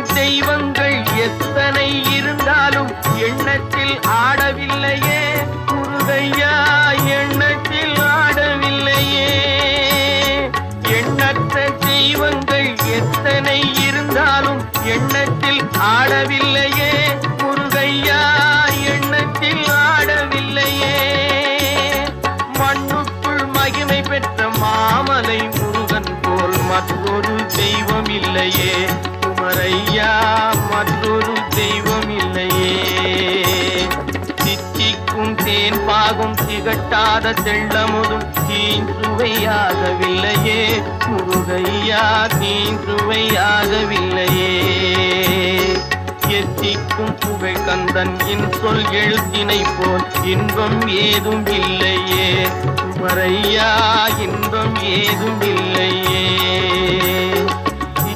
தெய்வங்கள் எத்தனை இருந்தாலும் எண்ணத்தில் ஆடவில்லையே முருகையா, எண்ணத்தில் ஆடவில்லையே. எண்ணற்ற தெய்வங்கள் எத்தனை இருந்தாலும் எண்ணத்தில் ஆடவில்லையே முருகையா, எண்ணத்தில் ஆடவில்லையே. மண்ணுக்குள் மகிமை பெற்ற மாமலை முருகன் போல் மற்றொரு தெய்வம் இல்லையே குமரையா, மற்றொரு தெய்வம் இல்லையே. தித்திக்கும் தேன் பாகும் திகட்டாத தெள்ளமுதும் தீஞ்சுவையாகவில்லையே முருகையா, தீஞ்சுவையாகவில்லையே. எத்திக்கும் புகை கந்தன் சொல் எழுத்தினை போல் இன்பம் ஏதும் இல்லையே குமரையா, இன்பம் ஏதும் இல்லையே.